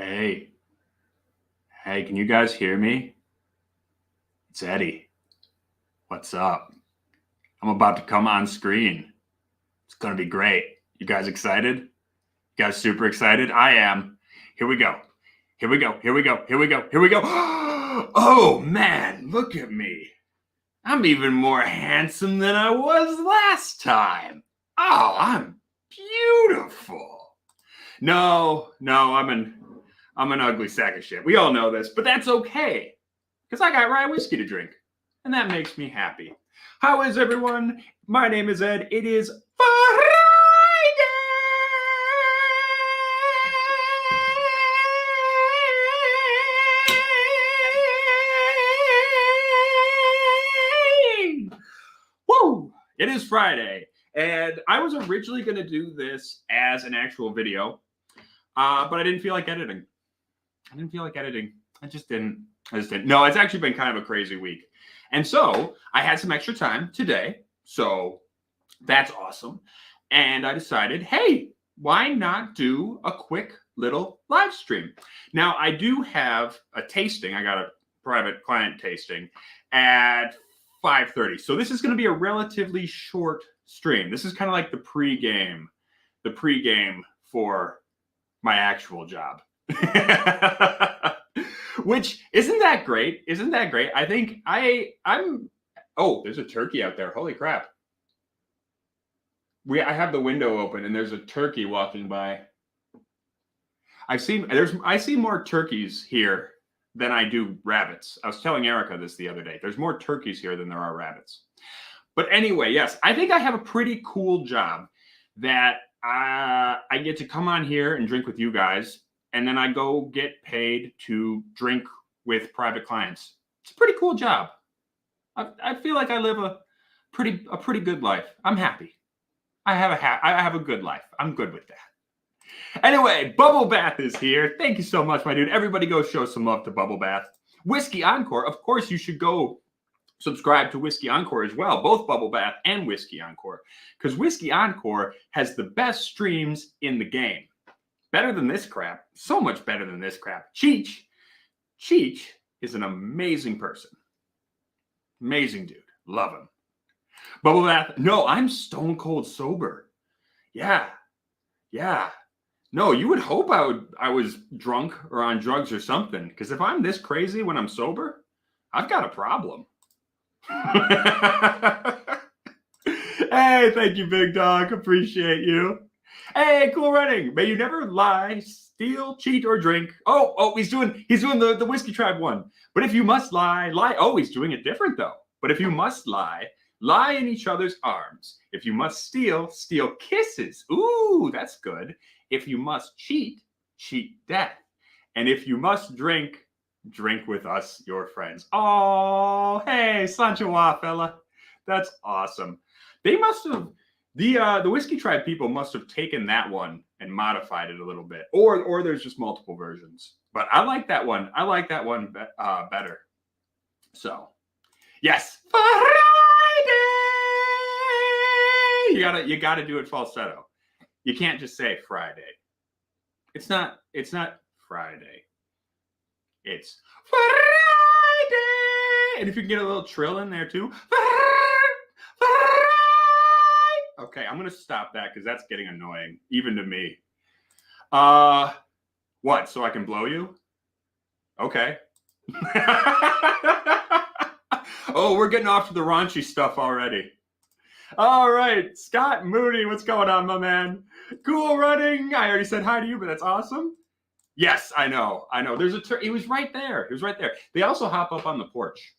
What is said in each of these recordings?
Hey, hey, can you guys hear me? It's Eddie. What's up? I'm about to come on screen. It's going to be great. You guys excited? You guys super excited? I am. Here we go. Here we go. Here we go. Here we go. Here we go. Oh, man, look at me. I'm even more handsome than I was last time. Oh, I'm beautiful. No, I'm an ugly sack of shit. We all know this, but that's okay. Because I got rye whiskey to drink, and that makes me happy. How is everyone? My name is Ed. It is Friday! Woo! It is Friday, and I was originally going to do this as an actual video, but I didn't feel like editing. I just didn't. No, it's actually been kind of a crazy week. And so I had some extra time today. So that's awesome. And I decided, hey, why not do a quick little live stream? Now, I do have a tasting. I got a private client tasting at 5:30. So this is going to be a relatively short stream. This is kind of like the pregame for my actual job. Which isn't that great? I think I'm. Oh, there's a turkey out there. Holy crap! I have the window open and there's a turkey walking by. I see more turkeys here than I do rabbits. I was telling Erica this the other day. There's more turkeys here than there are rabbits. But anyway, yes, I think I have a pretty cool job that I get to come on here and drink with you guys. And then I go get paid to drink with private clients. It's a pretty cool job. I feel like I live a pretty good life. I'm happy. I have a good life. I'm good with that. Anyway, Bubble Bath is here. Thank you so much, my dude. Everybody go show some love to Bubble Bath. Whiskey Encore. Of course, you should go subscribe to Whiskey Encore as well. Both Bubble Bath and Whiskey Encore. Because Whiskey Encore has the best streams in the game. Better than this crap. So much better than this crap. Cheech is an amazing person. Amazing dude. Love him. Bubble Bath. No, I'm stone cold sober. Yeah. No, you would hope I was drunk or on drugs or something. Because if I'm this crazy when I'm sober, I've got a problem. Hey, thank you, big dog. Appreciate you. Hey, cool running. May you never lie, steal, cheat, or drink. Oh, he's doing the Whiskey Tribe one. But if you must lie. Oh, he's doing it different though. But if you must lie in each other's arms. If you must steal kisses. Ooh, that's good. If you must cheat death. And if you must drink with us, your friends. Oh, hey, Sanchoa, fella. That's awesome. They must have. The Whiskey Tribe people must have taken that one and modified it a little bit, or there's just multiple versions. But I like that one. Better. So, yes, Friday. You gotta do it falsetto. You can't just say Friday. It's not Friday. It's Friday. And if you can get a little trill in there too. Okay, I'm going to stop that because that's getting annoying, even to me. What, so I can blow you? Okay. Oh, we're getting off to the raunchy stuff already. All right, Scott Mooney, what's going on, my man? Cool running. I already said hi to you, but that's awesome. Yes, I know. There's he was right there. They also hop up on the porch.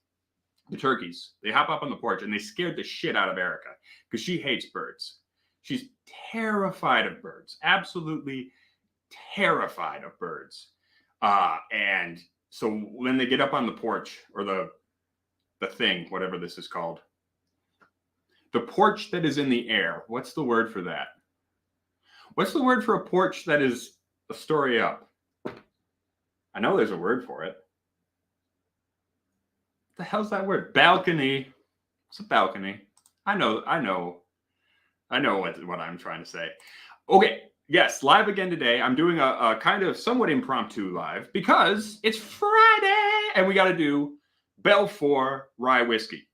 The turkeys, they hop up on the porch and they scared the shit out of Erica because she hates birds. She's terrified of birds, absolutely terrified of birds. And so when they get up on the porch or the thing, whatever this is called, the porch that is in the air, what's the word for that? What's the word for a porch that is a story up? I know there's a word for it. The hell's that word? Balcony. It's a balcony. I know what I'm trying to say. Okay, yes, live again today. I'm doing a kind of somewhat impromptu live because it's Friday and we got to do Belfour Rye whiskey.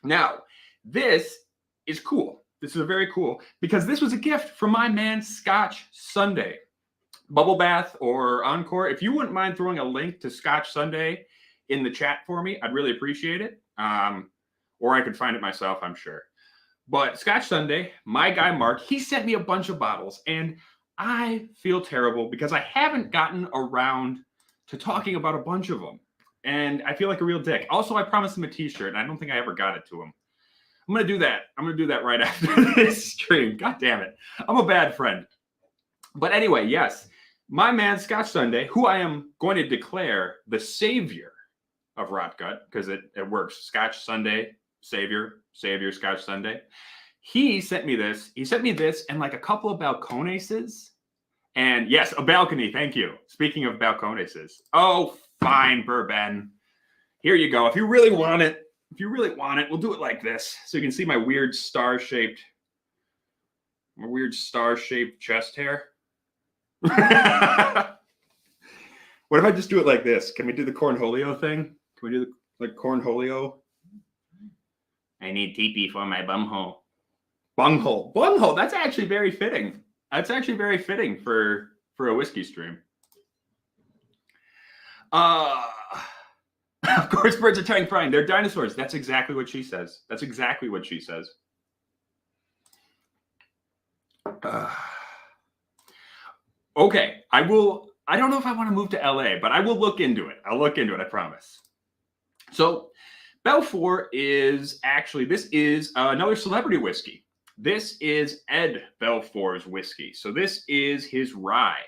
Now, this is cool. This is very cool because this was a gift from my man Scotch Sunday. Bubble Bath or Encore, if you wouldn't mind throwing a link to Scotch Sunday in the chat for me, I'd really appreciate it. Or I could find it myself, I'm sure. But Scotch Sunday, my guy Mark, he sent me a bunch of bottles, and I feel terrible because I haven't gotten around to talking about a bunch of them. And I feel like a real dick. Also, I promised him a t-shirt, and I don't think I ever got it to him. I'm going to do that. I'm going to do that right after this stream. God damn it. I'm a bad friend. But anyway, yes, my man Scotch Sunday, who I am going to declare the savior of Rot Gut, because it works. Scotch Sunday, savior, Scotch Sunday. He sent me this. He sent me this and like a couple of balconeses. And yes, a balcony. Thank you. Speaking of balconeses. Oh, fine, Bourbon. Here you go. If you really want it, we'll do it like this. So you can see my weird star-shaped chest hair. What if I just do it like this? Can we do the cornholio thing? Can we do the cornholio? I need teepee for my bumhole. Bunghole. That's actually very fitting. That's actually very fitting for a whiskey stream. Of course, birds are telling frying. They're dinosaurs. That's exactly what she says. Okay, I don't know if I want to move to LA, but I will look into it. I'll look into it, I promise. So, Belfour is another celebrity whiskey. This is Ed Belfour's whiskey. So this is his rye.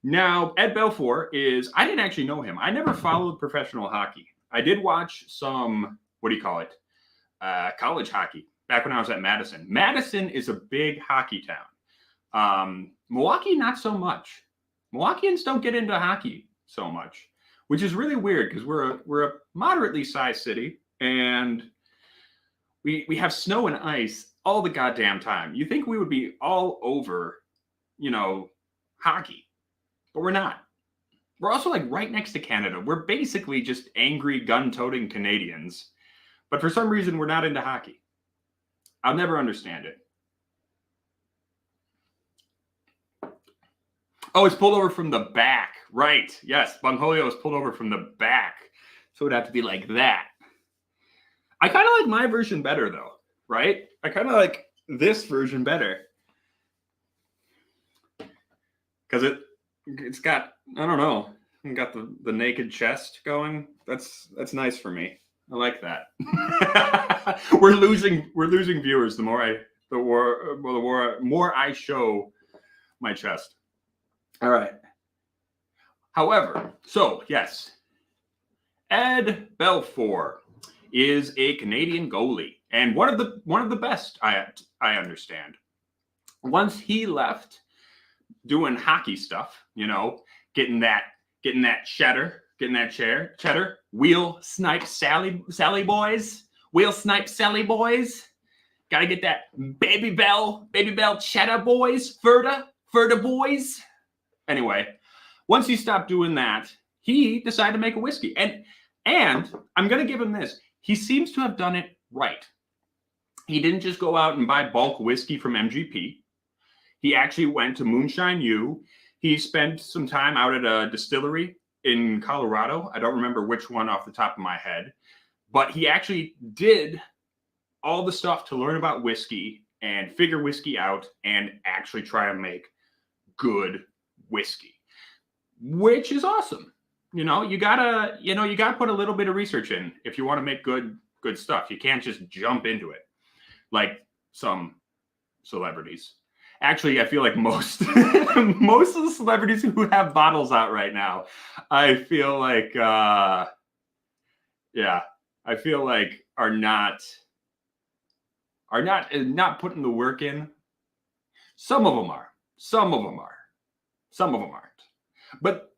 Now, Ed Belfour I didn't actually know him. I never followed professional hockey. I did watch some, college hockey back when I was at Madison. Madison is a big hockey town. Milwaukee, not so much. Milwaukeeans don't get into hockey so much, which is really weird because we're a moderately sized city and we have snow and ice all the goddamn time. You think we would be all over, hockey, but we're not. We're also like right next to Canada. We're basically just angry gun-toting Canadians, but for some reason we're not into hockey. I'll never understand it. Oh, it's pulled over from the back. Right. Yes, Bungholio is pulled over from the back. So it would have to be like that. I kind of like my version better, though. Right? I kind of like this version better. Because it's got, I don't know, it's got the naked chest going. That's nice for me. I like that. We're losing viewers the more I show my chest. All right. However, so yes, Ed Belfour is a Canadian goalie and one of the best. I understand. Once he left doing hockey stuff, getting that cheddar, wheel snipe Sally boys. Got to get that baby bell cheddar boys, Ferda boys. Anyway, once he stopped doing that, he decided to make a whiskey. And I'm going to give him this. He seems to have done it right. He didn't just go out and buy bulk whiskey from MGP. He actually went to Moonshine U. He spent some time out at a distillery in Colorado. I don't remember which one off the top of my head. But he actually did all the stuff to learn about whiskey and figure whiskey out and actually try and make good whiskey, which is awesome. You gotta put a little bit of research in if you want to make good stuff. You can't just jump into it like some celebrities. Actually, I feel like most of the celebrities who have bottles out right now, I feel like are not putting the work in. Some of them are. Some of them aren't. But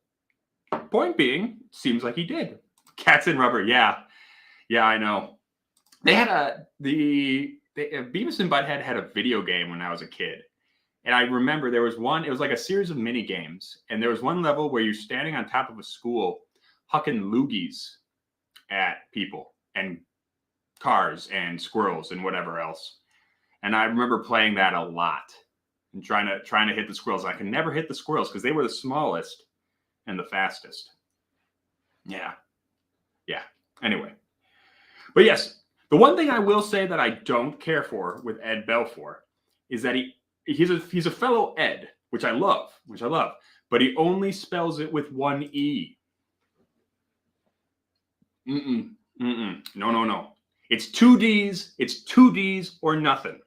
point being, seems like he did. Cats in Rubber, yeah, I know. They had Beavis and Butthead had a video game when I was a kid, And I remember there was one, it was like a series of mini games. And there was one level where you're standing on top of a school, hucking loogies at people and cars and squirrels and whatever else. And I remember playing that a lot and trying to hit the squirrels. I could never hit the squirrels because they were the smallest and the fastest. Yeah. Anyway. But yes, the one thing I will say that I don't care for with Ed Belfour is that he's a fellow Ed, which I love, but he only spells it with one E. No. It's two D's or nothing,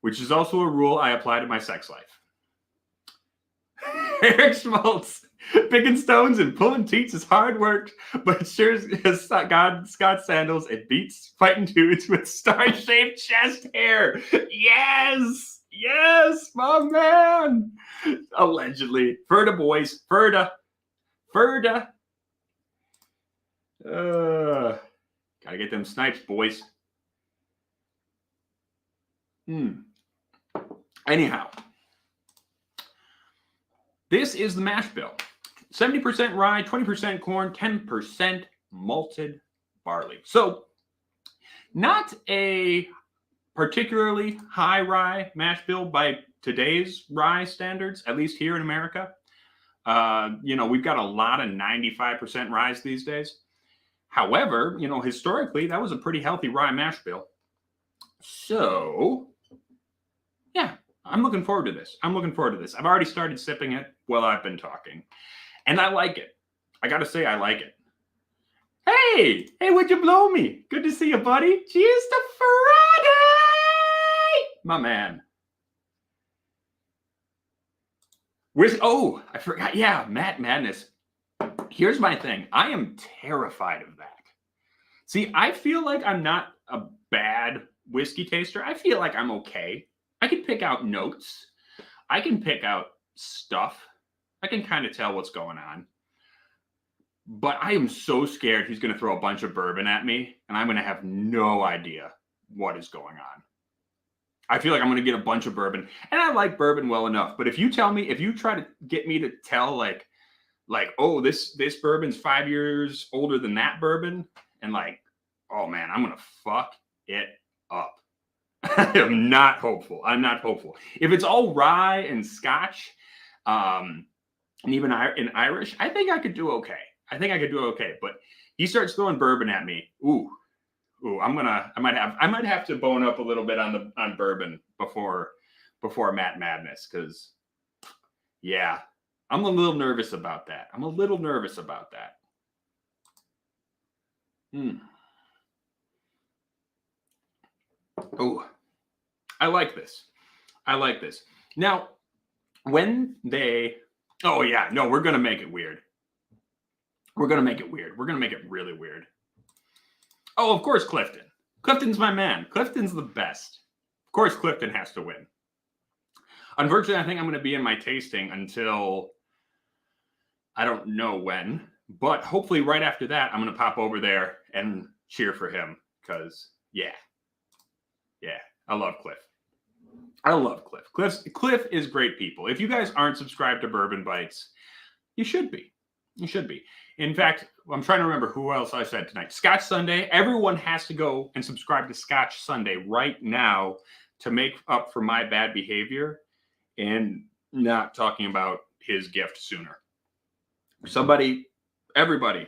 which is also a rule I apply to my sex life. Eric Schmaltz, picking stones and pulling teats is hard work, but sure as Scott Sandals, it beats fighting dudes with star-shaped chest hair. Yes, my man. Allegedly. Ferda boys. Ferda. Gotta get them snipes, boys. Anyhow. This is the mash bill. 70% rye, 20% corn, 10% malted barley. So, not a particularly high rye mash bill by today's rye standards, at least here in America. We've got a lot of 95% rye these days. However, historically, that was a pretty healthy rye mash bill. So, yeah, I'm looking forward to this. I've already started sipping it while I've been talking. And I like it. I got to say, I like it. Hey, would you blow me? Good to see you, buddy. Cheers to Fryeday! My man. I forgot. Yeah, Matt Madness. Here's my thing. I am terrified of that. See, I feel like I'm not a bad whiskey taster. I feel like I'm okay. I can pick out notes. I can pick out stuff. I can kind of tell what's going on. But I am so scared he's going to throw a bunch of bourbon at me, and I'm going to have no idea what is going on. I feel like I'm going to get a bunch of bourbon, and I like bourbon well enough. But if you try to get me to tell like, oh, this bourbon's 5 years older than that bourbon, and like, oh man, I'm going to fuck it up. I am not hopeful. If it's all rye and Scotch, and even in Irish, I think I could do okay. But he starts throwing bourbon at me. Ooh, I might have to bone up a little bit on bourbon before Matt Madness, because yeah, I'm a little nervous about that. Oh, I like this. Now, when they... Oh, yeah. No, we're going to make it weird. We're going to make it really weird. Oh, of course, Clifton. Clifton's my man. Clifton's the best. Of course, Clifton has to win. Unfortunately, I think I'm going to be in my tasting until I don't know when. But hopefully right after that, I'm going to pop over there and cheer for him. Because, yeah, I love Cliff. Cliff is great people. If you guys aren't subscribed to Bourbon Bites, you should be. In fact, I'm trying to remember who else I said tonight. Scotch Sunday. Everyone has to go and subscribe to Scotch Sunday right now to make up for my bad behavior and not talking about his gift sooner. Everybody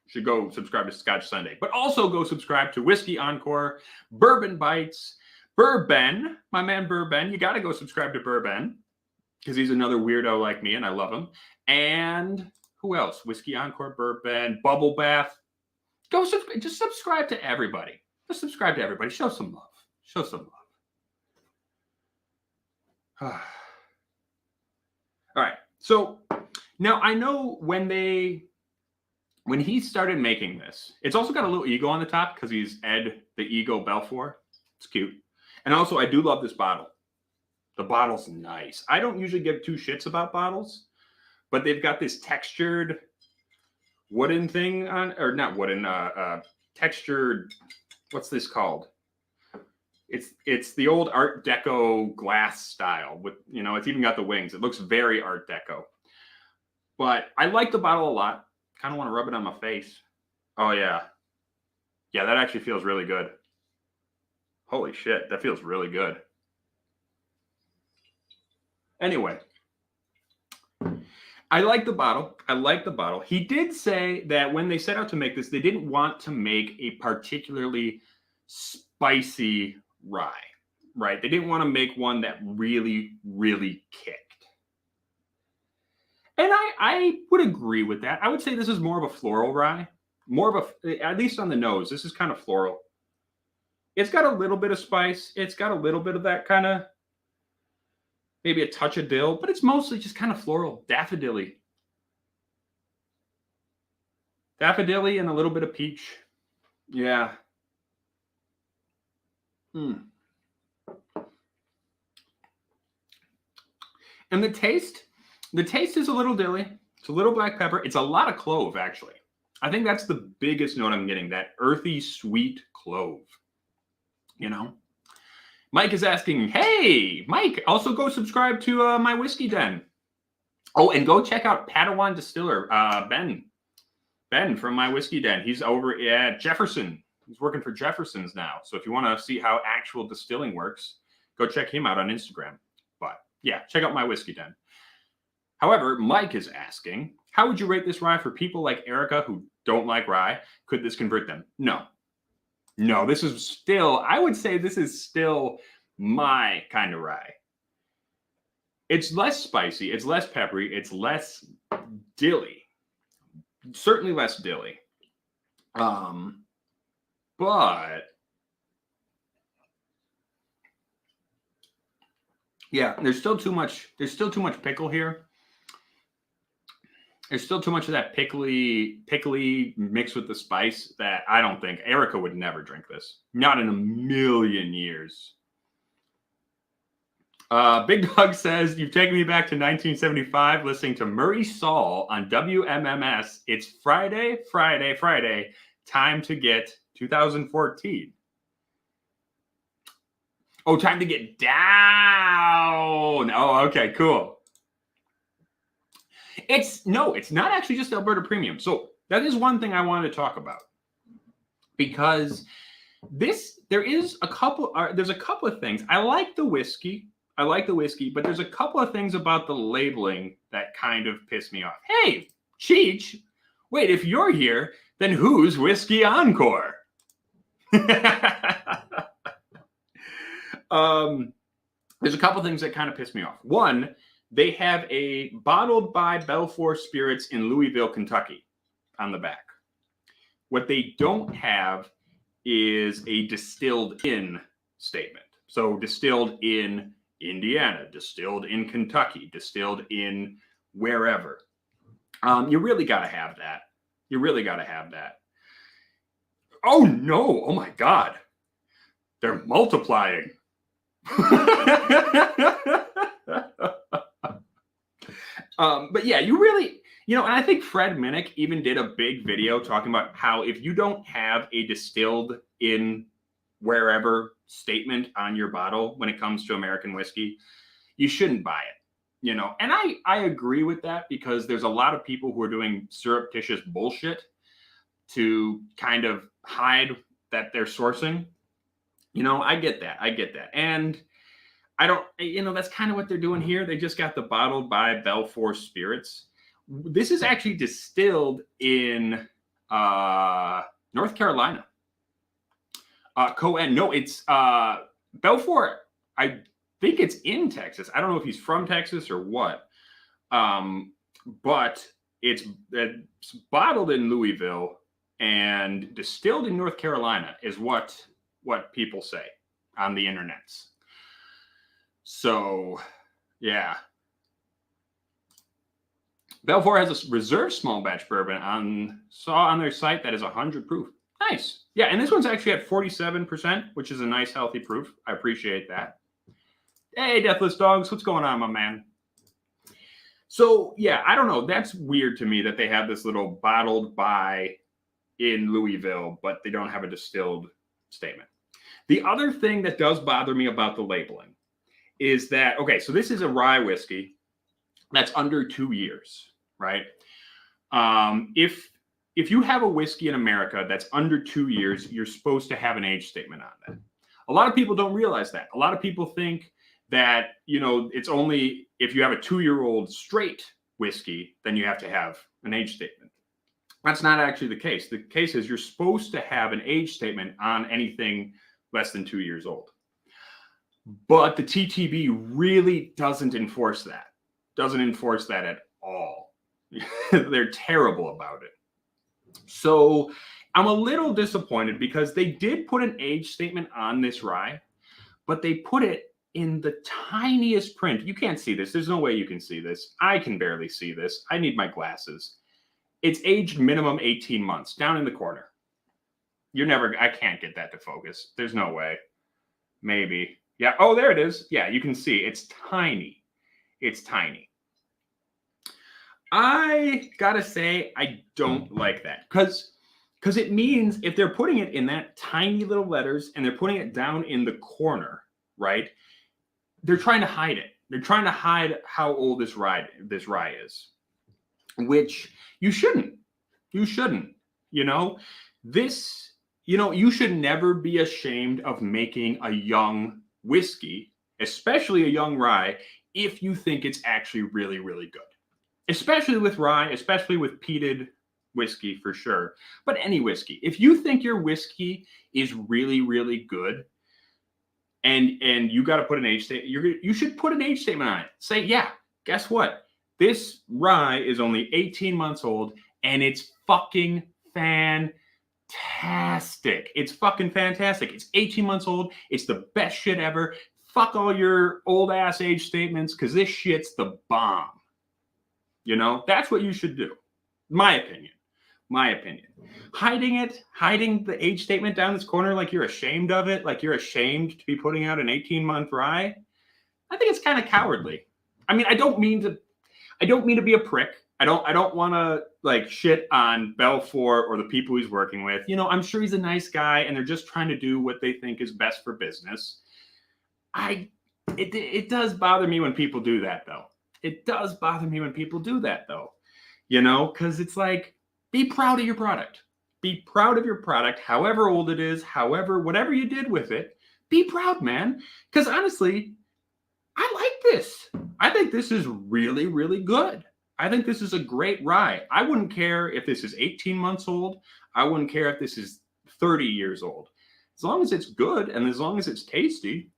should go subscribe to Scotch Sunday. But also go subscribe to Whiskey Encore, Bourbon Bites, Bourbon, my man Bourbon. You got to go subscribe to Bourbon because he's another weirdo like me and I love him. And who else? Whiskey Encore, Bourbon, Bubble Bath. Just subscribe to everybody. Show some love. All right. So now I know when he started making this, it's also got a little ego on the top because he's Ed the Ego Belfour. It's cute. And also, I do love this bottle. The bottle's nice. I don't usually give two shits about bottles, but they've got this textured wooden thing on, or not wooden, textured, what's this called? It's the old Art Deco glass style with, you know, it's even got the wings. It looks very Art Deco. But I like the bottle a lot. Kind of want to rub it on my face. Oh, yeah. Yeah, that actually feels really good. Holy shit, that feels really good. Anyway, I like the bottle. I like the bottle. He did say that when they set out to make this, they didn't want to make a particularly spicy rye, right? They didn't want to make one that really, really kicked. And I would agree with that. I would say this is more of a floral rye. More of a, at least on the nose, this is kind of floral. It's got a little bit of spice. It's got a little bit of that kind of, maybe a touch of dill, but it's mostly just kind of floral, daffodilly. Daffodilly and a little bit of peach. Yeah. And the taste is a little dilly. It's a little black pepper. It's a lot of clove, actually. I think that's the biggest note I'm getting, that earthy, sweet clove. You know? Mike is asking, hey, Mike, also go subscribe to my Whiskey Den. Oh, and go check out Padawan Distiller, Ben from my Whiskey Den. He's over at Jefferson. He's working for Jefferson's now. So if you want to see how actual distilling works, go check him out on Instagram. But yeah, check out my Whiskey Den. However, Mike is asking, how would you rate this rye for people like Erica who don't like rye? Could this convert them? No. No, this is still, I would say this is still my kind of rye. It's less spicy, it's less peppery, it's less dilly. Certainly less dilly. But yeah, there's still too much pickle here. There's still too much of that pickly mixed with the spice that I don't think Erica would never drink this. Not in a million years. Big Dog says, you've taken me back to 1975 listening to Murray Saul on WMMS. It's Friday. Time to get 2014. Oh, time to get down. Oh, okay, cool. It's not actually just Alberta Premium. So that is one thing I wanted to talk about, because there's a couple of things. I like the whiskey, but there's a couple of things about the labeling that kind of piss me off. Hey, Cheech, wait, if you're here, then who's Whiskey Encore? There's a couple of things that kind of piss me off. One, they have a bottled by Belfour Spirits in Louisville, Kentucky on the back. What they don't have is a distilled in statement. So distilled in Indiana, distilled in Kentucky, distilled in wherever. You really got to have that. Oh no, oh my God. They're multiplying. But yeah, you really, and I think Fred Minnick even did a big video talking about how if you don't have a distilled in wherever statement on your bottle when it comes to American whiskey, you shouldn't buy it, And I agree with that, because there's a lot of people who are doing surreptitious bullshit to kind of hide that they're sourcing. I get that. And I don't, that's kind of what they're doing here. They just got the bottled by Belfour Spirits. This is actually distilled in North Carolina. No, it's Belfour. I think it's in Texas. I don't know if he's from Texas or what. But it's bottled in Louisville and distilled in North Carolina is what people say on the internets. So, yeah. Belfour has a reserve small batch bourbon on their site that is 100 proof. Nice. Yeah, and this one's actually at 47%, which is a nice healthy proof. I appreciate that. Hey, Deathless Dogs, what's going on, my man? So, yeah, I don't know. That's weird to me that they have this little bottled by in Louisville, but they don't have a distilled statement. The other thing that does bother me about the labeling is that, okay, so this is a rye whiskey that's under 2 years, right? If you have a whiskey in America that's under 2 years, you're supposed to have an age statement on that. A lot of people don't realize that. A lot of people think that, you know, it's only if you have a 2-year-old straight whiskey, then you have to have an age statement. That's not actually the case. The case is you're supposed to have an age statement on anything less than 2 years old. But the TTB really doesn't enforce that. Doesn't enforce that at all. They're terrible about it. So I'm a little disappointed because they did put an age statement on this rye, but they put it in the tiniest print. You can't see this. There's no way you can see this. I can barely see this. I need my glasses. It's aged minimum 18 months down in the corner. I can't get that to focus. There's no way. Maybe. Yeah. Oh, there it is. Yeah, you can see it's tiny. It's tiny. I gotta say, I don't like that because it means if they're putting it in that tiny little letters and they're putting it down in the corner, right? They're trying to hide it. They're trying to hide how old this rye is, which you shouldn't. You shouldn't. You know, you should never be ashamed of making a young whiskey, especially a young rye, if you think it's actually really, really good. Especially with rye, especially with peated whiskey for sure. But any whiskey, if you think your whiskey is really, really good, and you got to put an age statement, you should put an age statement on it. Say, yeah, guess what? This rye is only 18 months old, and it's fucking fantastic. It's fucking fantastic. It's 18 months old. It's the best shit ever. Fuck all your old ass age statements, because this shit's the bomb. You know, that's what you should do. My opinion. Hiding the age statement down this corner like you're ashamed of it, like you're ashamed to be putting out an 18-month rye. I think it's kind of cowardly. I mean, I don't mean to be a prick. I don't want to like shit on Belfour or the people he's working with. You know, I'm sure he's a nice guy and they're just trying to do what they think is best for business. It does bother me when people do that though. You know, because it's like, be proud of your product. Be proud of your product, however old it is, whatever you did with it. Be proud, man. Because honestly, I like this. I think this is really, really good. I think this is a great rye. I wouldn't care if this is 18 months old. I wouldn't care if this is 30 years old. As long as it's good and as long as it's tasty,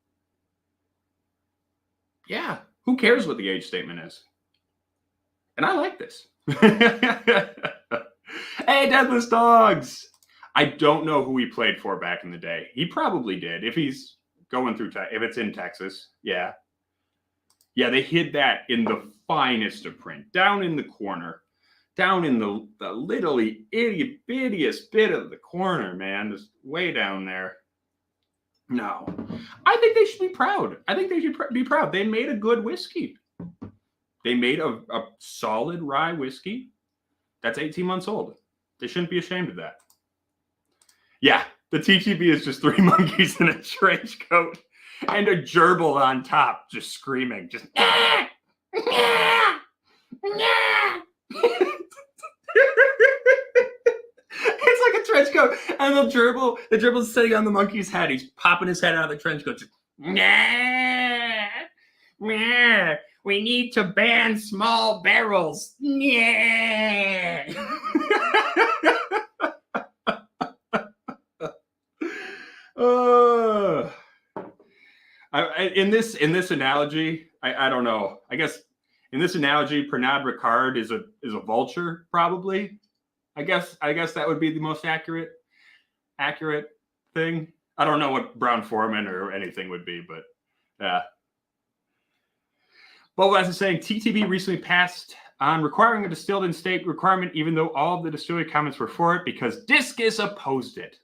yeah, who cares what the age statement is? And I like this. Hey, Deathless Dogs! I don't know who he played for back in the day. He probably did. If he's going through, if it's in Texas, yeah. Yeah, they hid that in the finest of print, down in the corner, down in the little itty-bittiest bit of the corner, man, just way down there. No, I think they should be proud. Be proud. They made a good whiskey. They made a solid rye whiskey that's 18 months old. They shouldn't be ashamed of that. Yeah, the TTB is just 3 monkeys in a trench coat and a gerbil on top just screaming. Just it's like a trench coat. And the gerbil's sitting on the monkey's head. He's popping his head out of the trench coat. Just, we need to ban small barrels. In this analogy, I don't know. I guess in this analogy, Pernod Ricard is a vulture, probably. I guess that would be the most accurate thing. I don't know what Brown Foreman or anything would be, but yeah. But as I was saying, TTB recently passed on requiring a distilled in state requirement, even though all of the distillery comments were for it, because Discus opposed it.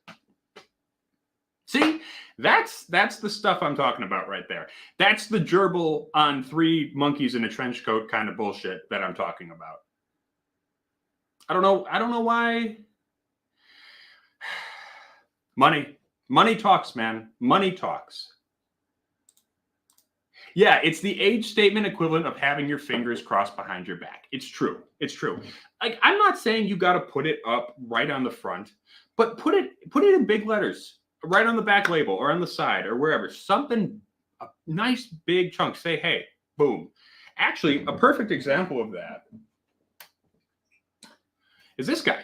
See, that's the stuff I'm talking about right there. That's the gerbil on 3 monkeys in a trench coat kind of bullshit that I'm talking about. I don't know why. Money. Money talks, man. Money talks. Yeah, it's the age statement equivalent of having your fingers crossed behind your back. It's true. It's true. Like, I'm not saying you got to put it up right on the front, but put it in big letters, right on the back label or on the side or wherever. Something, a nice big chunk. Say, hey, boom. Actually, a perfect example of that is this guy.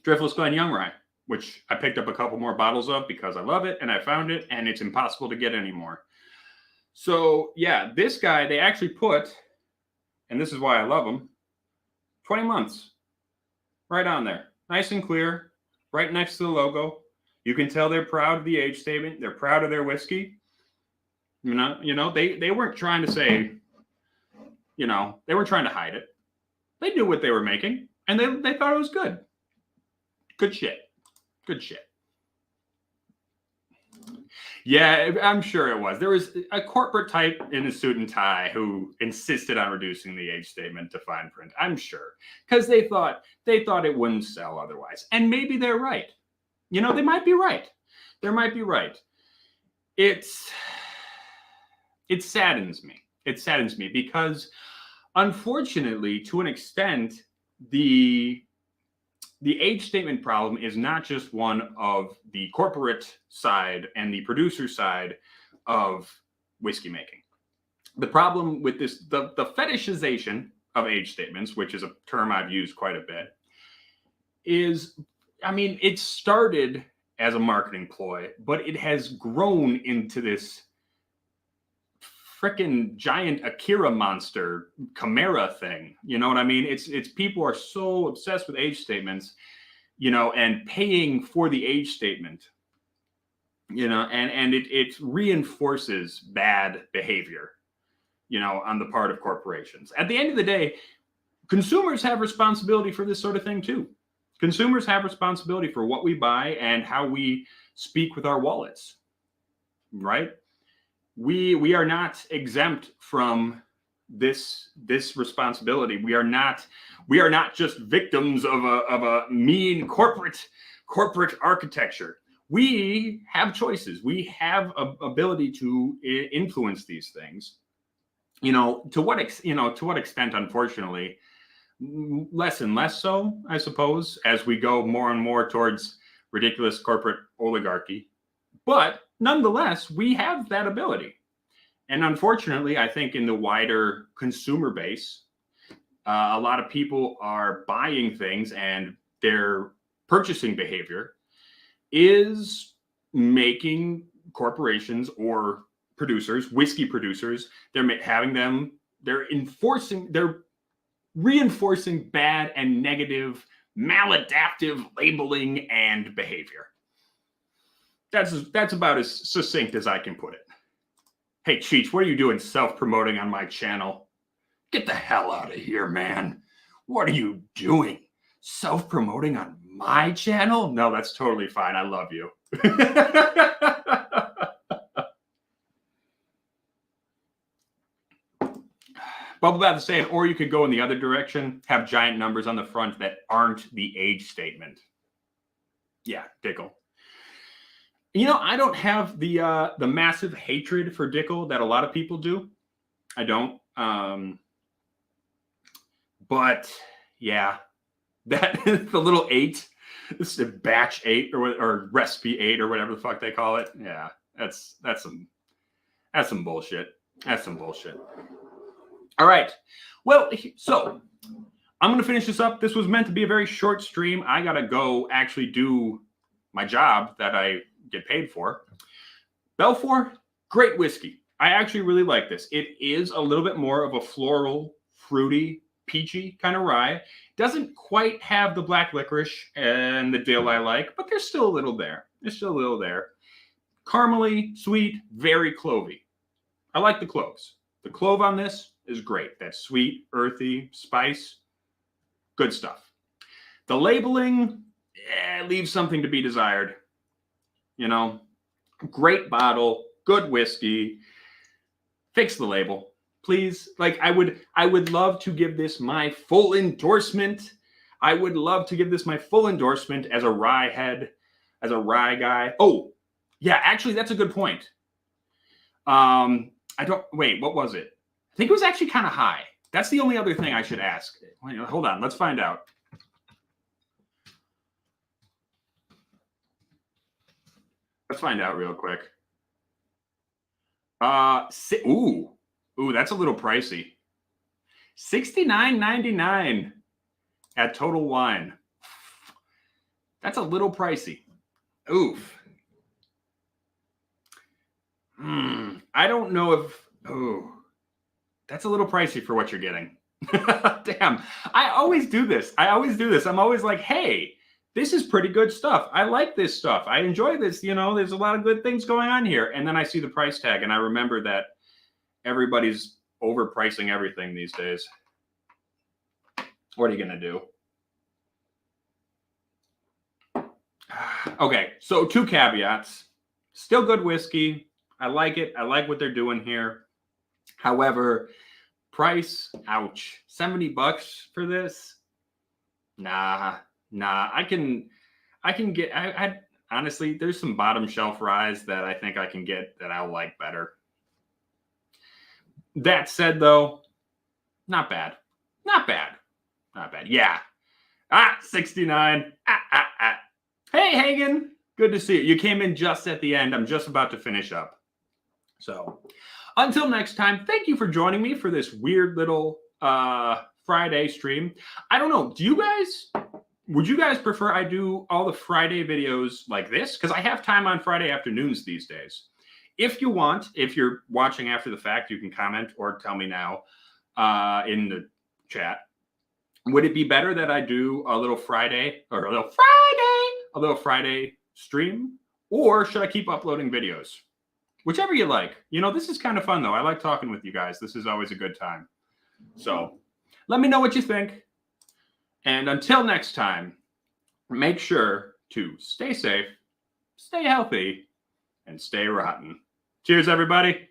Driftless Glen Young Rye, which I picked up a couple more bottles of because I love it and I found it and it's impossible to get anymore. So yeah, this guy, they actually put, and this is why I love them, 20 months right on there. Nice and clear, right next to the logo. You can tell they're proud of the age statement. They're proud of their whiskey. You know, they weren't trying to say, you know, they weren't trying to hide it. They knew what they were making and they thought it was good. Good shit. Good shit. Yeah, I'm sure it was. There was a corporate type in a suit and tie who insisted on reducing the age statement to fine print. I'm sure. Because they thought it wouldn't sell otherwise. And maybe they're right. You know, they might be right. They might be right. It saddens me. It saddens me because, unfortunately, to an extent, the age statement problem is not just one of the corporate side and the producer side of whiskey making. The problem with this, the fetishization of age statements, which is a term I've used quite a bit, is, I mean, it started as a marketing ploy, but it has grown into this freaking giant Akira monster chimera thing. You know what I mean? It's people are so obsessed with age statements, you know, and paying for the age statement, you know, and it reinforces bad behavior, you know, on the part of corporations. At the end of the day, consumers have responsibility for this sort of thing too. Consumers have responsibility for what we buy and how we speak with our wallets, right? We are not exempt from this responsibility. We are not just victims of a mean corporate architecture. We have choices. We have a ability to influence these things. You know, to what extent, unfortunately, less and less so, I suppose, as we go more and more towards ridiculous corporate oligarchy. But nonetheless, we have that ability. And unfortunately, I think in the wider consumer base, a lot of people are buying things and their purchasing behavior is making corporations or producers, whiskey producers, they're reinforcing bad and negative maladaptive labeling and behavior. That's about as succinct as I can put it. Hey, Cheech, what are you doing self-promoting on my channel? Get the hell out of here, man. What are you doing? Self-promoting on my channel? No, that's totally fine. I love you. Bubble Bath is saying, or you could go in the other direction, have giant numbers on the front that aren't the age statement. Yeah, Dickel. You know, I don't have the massive hatred for Dickel that a lot of people do. I don't. But yeah, that the little 8, this is a batch 8 or recipe 8 or whatever the fuck they call it. Yeah, that's some bullshit. That's some bullshit. All right. Well, so I'm going to finish this up. This was meant to be a very short stream. I got to go actually do my job that I get paid for. Belfour, great whiskey. I actually really like this. It is a little bit more of a floral, fruity, peachy kind of rye. Doesn't quite have the black licorice and the dill I like, but there's still a little there. There's still a little there. Caramely, sweet, very clovey. I like the cloves. The clove on this is great. That sweet, earthy spice. Good stuff. The labeling leaves something to be desired. You know, great bottle, good whiskey. Fix the label, please. Like I would love to give this my full endorsement. I would love to give this my full endorsement as a rye head, as a rye guy. Oh, yeah, actually, that's a good point. What was it? I think it was actually kind of high. That's the only other thing I should ask. Wait, hold on, let's find out. Let's find out real quick. Ooh, that's a little pricey. $69.99 at Total Wine. That's a little pricey. Oof. I don't know if. Oh, that's a little pricey for what you're getting. Damn. I always do this. I'm always like, hey, this is pretty good stuff. I like this stuff. I enjoy this. You know, there's a lot of good things going on here. And then I see the price tag and I remember that everybody's overpricing everything these days. What are you going to do? Okay, so 2 caveats. Still good whiskey. I like it. I like what they're doing here. However, price, ouch. $70 for this? Nah. I can get. I honestly, there's some bottom shelf ryes that I think I can get that I'll like better. That said, though, not bad. Yeah. 69. Hey, Hagen. Good to see you. You came in just at the end. I'm just about to finish up. So, until next time, thank you for joining me for this weird little Friday stream. I don't know. Would you guys prefer I do all the Friday videos like this? Because I have time on Friday afternoons these days. If you want, if you're watching after the fact, you can comment or tell me now in the chat. Would it be better that I do a little Friday stream? Or should I keep uploading videos? Whichever you like. You know, this is kind of fun, though. I like talking with you guys. This is always a good time. So let me know what you think. And until next time, make sure to stay safe, stay healthy, and stay rotten. Cheers, everybody.